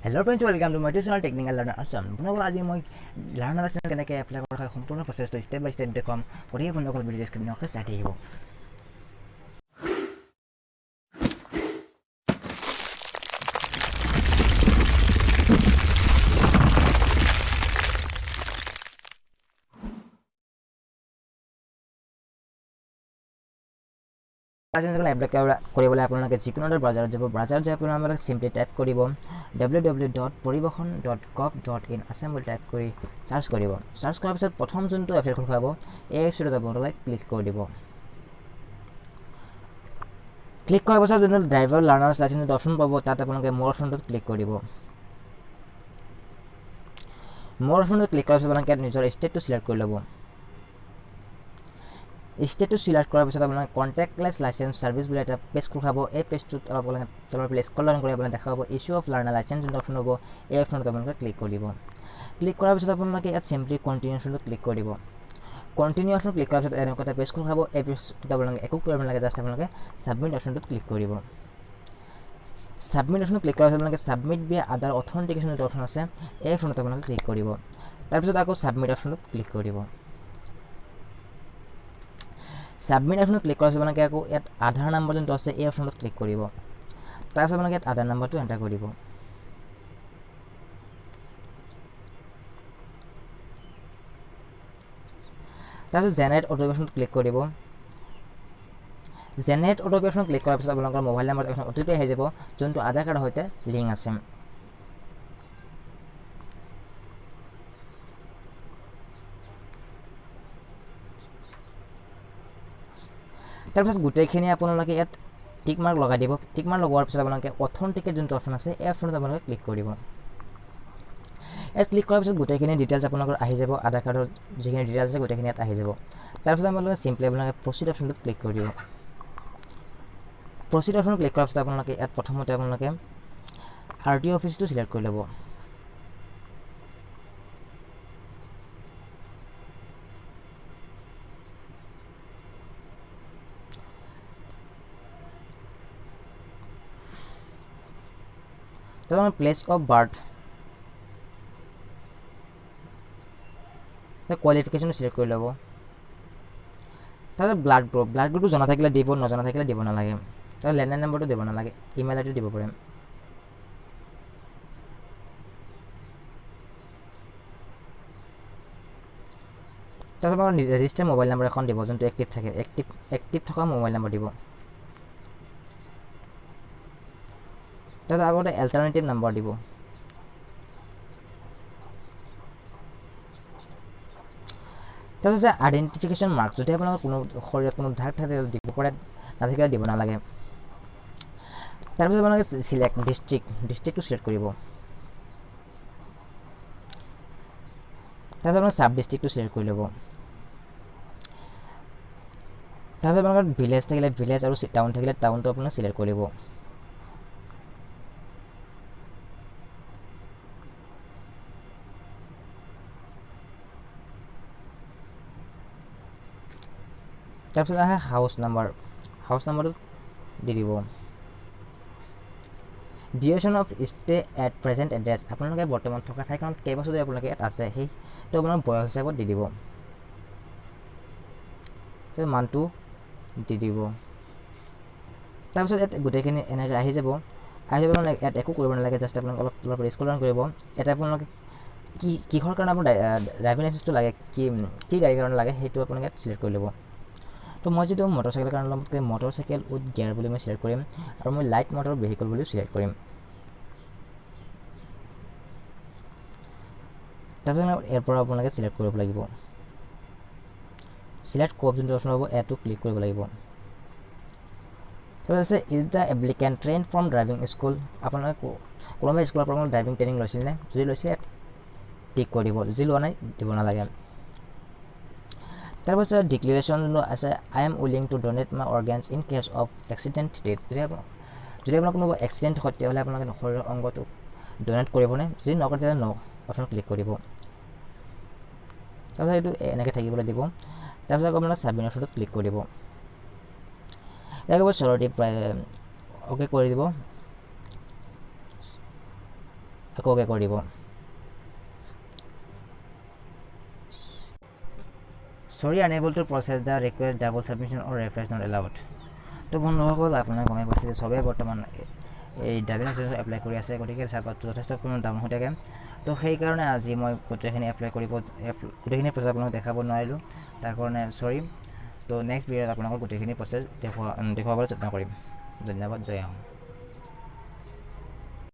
Hello friends, welcome to my channel Technical Learner Assam. বন্ধুসকল আজি মই লাৰ্নাৰ লাইসেন্স কেনেকৈ এপ্লাই কৰা হয় সম্পূৰ্ণ প্ৰচেছটো ষ্টেপ বাই ষ্টেপ দেখুৱাম। গতিকে বন্ধুসকল ভিডিঅ' স্ক্ৰীনখন চাই থাকিব। লাইসেন্সখন এপ্লাই কৰিবলৈ আপোনালোকে যিকোনো এটা ব্ৰাউজাৰত যাব। ব্ৰাউজাৰত যাই আপোনালোকে চিম্পলি টাইপ কৰিব www.পৰিবহন.gov.in আছাম বুলি টাইপ কৰি চাৰ্চ কৰিব। চাৰ্চ কৰাৰ পিছত প্ৰথম যোনটো ৱেবছাইটখন পাব এই ৱেবছাইটত আপোনালোকে ক্লিক কৰি দিব। ক্লিক কৰাৰ পিছত যোনটো ড্ৰাইভাৰ লাৰ্নাৰ্ছ লাইসেন্সৰ অপশ্যন পাব তাত আপোনালোকে মোৰ অপশ্যনটোত ক্লিক কৰি দিব। মোৰ অপশ্যনটোত ক্লিক কৰাৰ পিছত আপোনালোকে নিজৰ ষ্টেটটো চিলেক্ট কৰি ল'ব। ষ্টেটটো চিলেক্ট কৰাৰ পিছত আপোনালোকে কণ্টেক্টলেছ লাইসেন্স সাৰ্ভিস বুলি এটা পেজ খোল খাব। এই পেজটোত আপোনালোকে তলৰ প্লেচ স্ক্ৰল কৰি আপোনালোকে দেখা পাব ইছ্যু অফ লাৰ্নাৰ লাইসেন্স যোনটো অপশ্যন হ'ব এই অপশ্যনত আপোনালোকে ক্লিক কৰি দিব। ক্লিক কৰাৰ পিছত আপোনালোকে ইয়াত চিম্পলি কণ্টিনিউ অপশ্যনটোত ক্লিক কৰি দিব। কণ্টিনিউ অপশ্যন ক্লিক কৰাৰ পিছত এনেকুৱা এটা পেজ খোল খাব। এই পেজটোত আপোনালোকে একো কৰিব নালাগে, জাষ্ট আপোনালোকে ছাবমিট অপশ্যনটোত ক্লিক কৰি দিব। ছাবমিট অপশ্যনত ক্লিক কৰাৰ পিছত আপোনালোকে ছাবমিট বিয়া আদাৰ অথেণ্টিকেশ্যন যোনটো অপশ্যন আছে এই অপশ্যনত আপোনালোকে ক্লিক কৰিব। তাৰপিছত আকৌ ছাবমিট অপশ্যনত ক্লিক কৰি দিব। ছাবমিট অপশ্যনত ক্লিক কৰাৰ পিছত আপোনালোকে আকৌ ইয়াত আধাৰ নম্বৰ যোনটো আছে এই অপশ্যনত ক্লিক কৰিব। তাৰপিছত আপোনালোকে ইয়াত আধাৰ নম্বৰটো এণ্টাৰ কৰি দিব। তাৰপিছত জেনেৰেট অ'টিপি অপশ্যনত ক্লিক কৰি দিব। জেনেৰেট অ'টিপি অপশ্যনত ক্লিক কৰাৰ পিছত আপোনালোকৰ মোবাইল নম্বৰত এখন অ'টিপি আহি যাব যোনটো আধাৰ কাৰ্ডৰ সৈতে লিংক আছে। তাৰপিছত গোটেইখিনি আপোনালোকে ইয়াত টিক মাৰ্ক লগাই দিব। টিক মাৰ্ক লগোৱাৰ পিছত আপোনালোকে অথেণ্টিকেট যোনটো অপশ্যন আছে এই অপশ্যনত আপোনালোকে ক্লিক কৰি দিব। ইয়াত ক্লিক কৰাৰ পিছত গোটেইখিনি ডিটেইলছ আপোনালোকৰ আহি যাব। আধাৰ কাৰ্ডৰ যিখিনি ডিটেইলছ আছে গোটেইখিনি ইয়াত আহি যাব। তাৰপিছত আপোনালোকে চিম্পলি আপোনালোকে প্ৰচিড অপশ্যনটোত ক্লিক কৰি দিব। প্ৰচিড অপশ্যনত ক্লিক কৰাৰ পিছত আপোনালোকে ইয়াত প্ৰথমতে আপোনালোকে RTO অফিচটো চিলেক্ট কৰি ল'ব। তাৰপিছত প্লেচ অফ বাৰ্থ কোৱালিফিকেশ্যনটো চিলেক্ট কৰি ল'ব। তাৰপিছত ব্লাড গ্ৰুপটো জনা থাকিলে দিব, নজনা থাকিলে দিব নালাগে। তাৰপিছত লেণ্ডলাইন নম্বৰটো দিব নালাগে, ইমেইল আইডিটো দিব পাৰিম। তাৰপিছত আপোনাৰ ৰেজিষ্টাৰ মোবাইল নম্বৰ এখন দিব যোনটো এক্টিভ থাকে, এক্টিভ থকা মোবাইল নম্বৰ দিব। তাৰপিছত আগতে এল্টাৰনেটিভ নম্বৰ দিব। তাৰপিছত আইডেণ্টিফিকেশ্যন মাৰ্ক যদি আপোনালোকৰ কোনো শৰীৰত কোনো দাগ থাকে দিব পাৰে, নাথাকিলে দিব নালাগে। তাৰপিছত আপোনালোকে চিলেক্ট ডিষ্ট্ৰিক্টটো চিলেক্ট কৰিব। তাৰপিছত আপোনালোকে ছাব ডিষ্ট্ৰিক্টটো চিলেক্ট কৰি ল'ব। তাৰপিছত আপোনালোকৰ ভিলেজ থাকিলে ভিলেজ আৰু টাউন থাকিলে টাউনটো আপোনালোকে চিলেক্ট কৰি ল'ব। তাৰপিছত আহে হাউচ নাম্বাৰটো দি দিব। Duration of stay at present address আপোনালোকে বৰ্তমান থকা ঠাইখনত কেইবছৰ আপোনালোকে ইয়াত আছে সেইটো আপোনাৰ বয়স হিচাপত দি দিব। তাৰপিছত মানটো দি দিব। তাৰপিছত ইয়াত গোটেইখিনি এনেকৈ আহি যাব আপোনালোকে ইয়াত একো কৰিব নালাগে, জাষ্ট আপোনালোকে অলপ স্ক্ৰল ডাউন কৰিব। ইয়াত আপোনালোকে কিহৰ কাৰণে আপোনাৰ ড্ৰাইভিং লাইচেন্সটো লাগে, কি গাড়ীৰ কাৰণে লাগে সেইটো আপোনালোকে ইয়াত চিলেক্ট কৰি ল'ব। তো মই যিটো মটৰচাইকেলৰ কাৰণে ল'ম মটৰচাইকেল উইথ গিয়াৰ বুলি মই চিলেক্ট কৰিম আৰু মই লাইট মটৰ ভেহিকল বুলি চিলেক্ট কৰিম। তাৰপিছত ইয়াৰ পৰা আপোনালোকে চিলেক্ট কৰিব লাগিব। চিলেক্ট কপ যোনটো অপশ্যন হ'ব এইটো ক্লিক কৰিব লাগিব। তাৰপিছত আছে is the applicant train from driving school আপোনালোকে কোনোবা স্কুলৰ পৰা ড্ৰাইভিং ট্ৰেইনিং লৈছিল নে, যদি লৈছে ইয়াত টিক কৰি দিব, যদি লোৱা নাই দিব নালাগে। তাৰপিছত ডিক্লেৰেশ্যন যোনটো আছে I am willing to donate my organs in case of accident death যদি আপোনাৰ কোনোবা এক্সিডেণ্ট হয় তেতিয়াহ'লে আপোনালোকে শৰীৰৰ অংগটো ডনেট কৰিবনে, যদি নকৰে তেতিয়াহ'লে ন অপশ্যন ক্লিক কৰিব। তাৰপিছত এইটো এনেকৈ থাকিবলৈ দিব। তাৰপিছত আকৌ আপোনালোকে ছাবমিট অপশ্যনটোত ক্লিক কৰি দিব। ইয়াক চৰটি অ'কে কৰি দিব। আকৌ অ'কে কৰি দিব। Sorry, unable to process the request, double submission or refresh not allowed. তো বন্ধুসকল আপোনাক গমে পাইছে যে চবেই বৰ্তমান এই ড্ৰাইভিং লাইচেন্স এপ্লাই কৰি আছে, গতিকে চাহপাতটো যথেষ্ট কোনো দাম হৈ থাকে। তো সেইকাৰণে আজি মই গোটেইখিনি গোটেইখিনি প্ৰচেছ আপোনাক দেখাব নোৱাৰিলোঁ, তাৰ কাৰণে চৰি। তো নেক্সট ভিডিঅ'ত আপোনালোকক গোটেইখিনি প্ৰচেছ দেখুৱাবলৈ চেষ্টা কৰিম। ধন্যবাদ, জয় আহোম।